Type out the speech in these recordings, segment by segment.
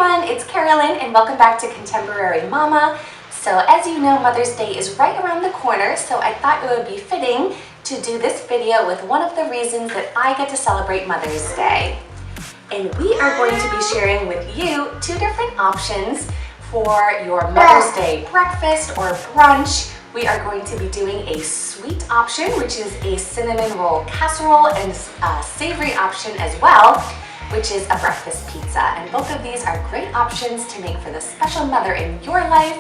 everyone, it's Carolyn and welcome back to Contemporary Mama. So as you know, Mother's Day is right around the corner, so I thought it would be fitting to do this video with one of the reasons that I get to celebrate Mother's Day. And we are going to be sharing with you two different options for your Mother's Day breakfast or brunch. We are going to be doing a sweet option, which is a cinnamon roll casserole, and a savory option as well, which is a breakfast pizza. And both of these are great options to make for the special mother in your life,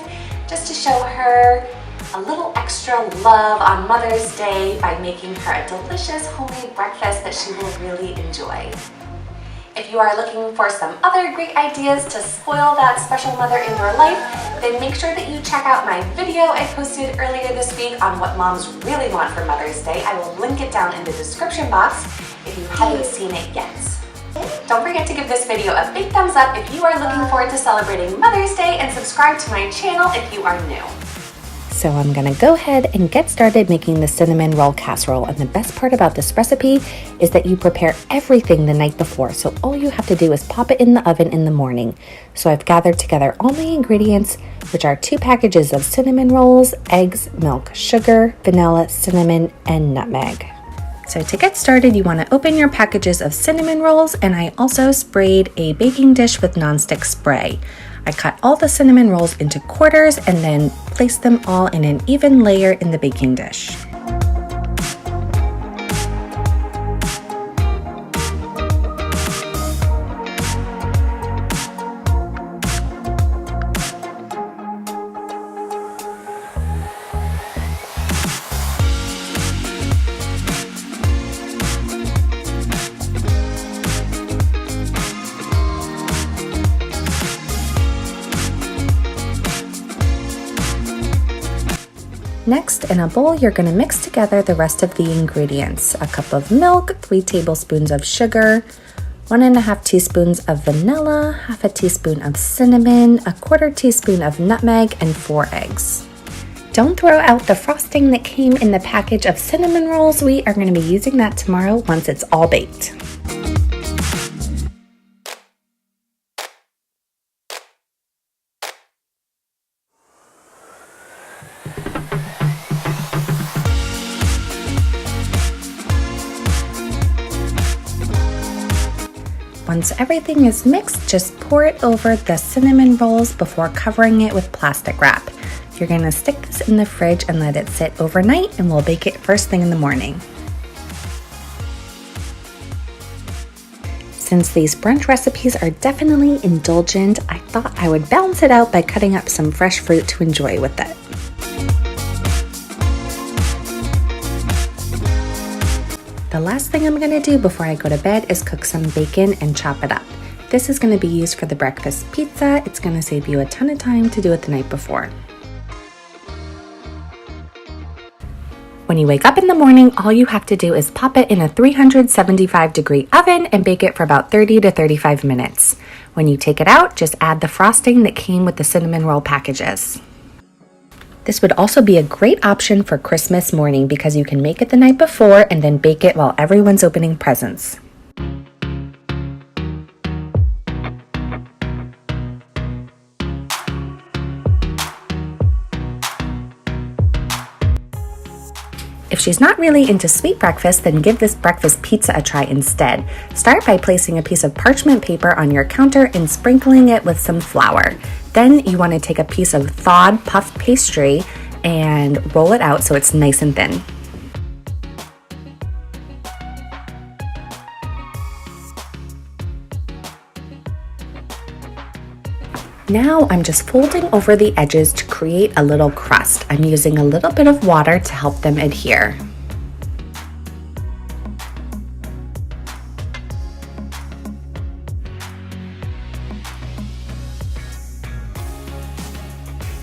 just to show her a little extra love on Mother's Day by making her a delicious homemade breakfast that she will really enjoy. If you are looking for some other great ideas to spoil that special mother in your life, then make sure that you check out my video I posted earlier this week on what moms really want for Mother's Day. I will link it down in the description box if you haven't seen it yet. Don't forget to give this video a big thumbs up if you are looking forward to celebrating Mother's Day, and subscribe to my channel if you are new. So I'm gonna go ahead and get started making the cinnamon roll casserole. And the best part about this recipe is that you prepare everything the night before. So all you have to do is pop it in the oven in the morning. So I've gathered together all my ingredients, which are 2 packages of cinnamon rolls, eggs, milk, sugar, vanilla, cinnamon, and nutmeg. So to get started, you want to open your packages of cinnamon rolls, and I also sprayed a baking dish with nonstick spray. I cut all the cinnamon rolls into quarters and then placed them all in an even layer in the baking dish. Next, in a bowl, you're going to mix together the rest of the ingredients. A cup of milk, 3 tablespoons of sugar, 1.5 teaspoons of vanilla, 1/2 teaspoon of cinnamon, 1/4 teaspoon of nutmeg, and 4 eggs. Don't throw out the frosting that came in the package of cinnamon rolls. We are going to be using that tomorrow once it's all baked. Once everything is mixed, just pour it over the cinnamon rolls before covering it with plastic wrap. You're going to stick this in the fridge and let it sit overnight, and we'll bake it first thing in the morning. Since these brunch recipes are definitely indulgent, I thought I would balance it out by cutting up some fresh fruit to enjoy with it. The last thing I'm going to do before I go to bed is cook some bacon and chop it up. This is going to be used for the breakfast pizza. It's going to save you a ton of time to do it the night before. When you wake up in the morning, all you have to do is pop it in a 375-degree oven and bake it for about 30 to 35 minutes. When you take it out, just add the frosting that came with the cinnamon roll packages. This would also be a great option for Christmas morning because you can make it the night before and then bake it while everyone's opening presents. If she's not really into sweet breakfast, then give this breakfast pizza a try instead. Start by placing a piece of parchment paper on your counter and sprinkling it with some flour. Then you want to take a piece of thawed puff pastry and roll it out so it's nice and thin. Now I'm just folding over the edges to create a little crust. I'm using a little bit of water to help them adhere.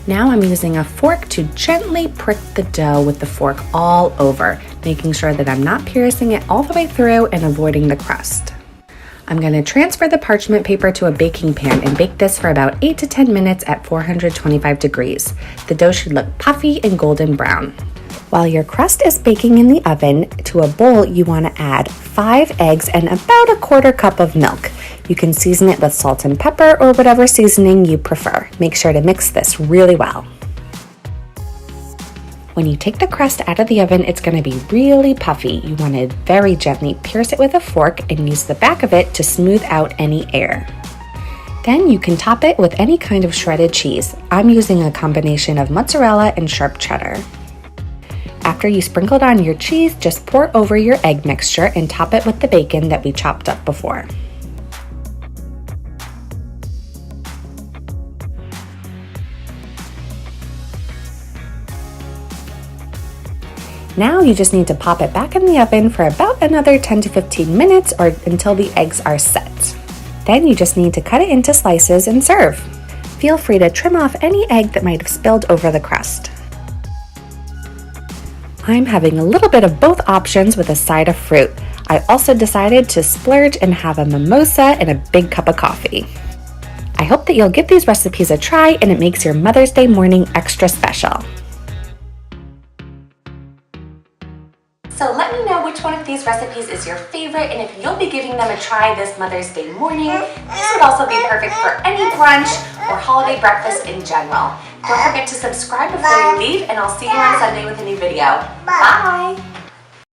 Now I'm using a fork to gently prick the dough with the fork all over, making sure that I'm not piercing it all the way through and avoiding the crust. I'm going to transfer the parchment paper to a baking pan and bake this for about 8 to 10 minutes at 425 degrees. The dough should look puffy and golden brown. While your crust is baking in the oven, to a bowl you want to add 5 eggs and about 1/4 cup of milk. You can season it with salt and pepper or whatever seasoning you prefer. Make sure to mix this really well. When you take the crust out of the oven, it's going to be really puffy. You want to very gently pierce it with a fork and use the back of it to smooth out any air. Then you can top it with any kind of shredded cheese. I'm using a combination of mozzarella and sharp cheddar. After you sprinkled on your cheese, just pour over your egg mixture and top it with the bacon that we chopped up before. Now you just need to pop it back in the oven for about another 10 to 15 minutes or until the eggs are set. Then you just need to cut it into slices and serve. Feel free to trim off any egg that might have spilled over the crust. I'm having a little bit of both options with a side of fruit. I also decided to splurge and have a mimosa and a big cup of coffee. I hope that you'll give these recipes a try and it makes your Mother's Day morning extra special. So let me know which one of these recipes is your favorite, and if you'll be giving them a try this Mother's Day morning. These would also be perfect for any brunch or holiday breakfast in general. Don't forget to subscribe before you leave, and I'll see you on Sunday with a new video. Bye!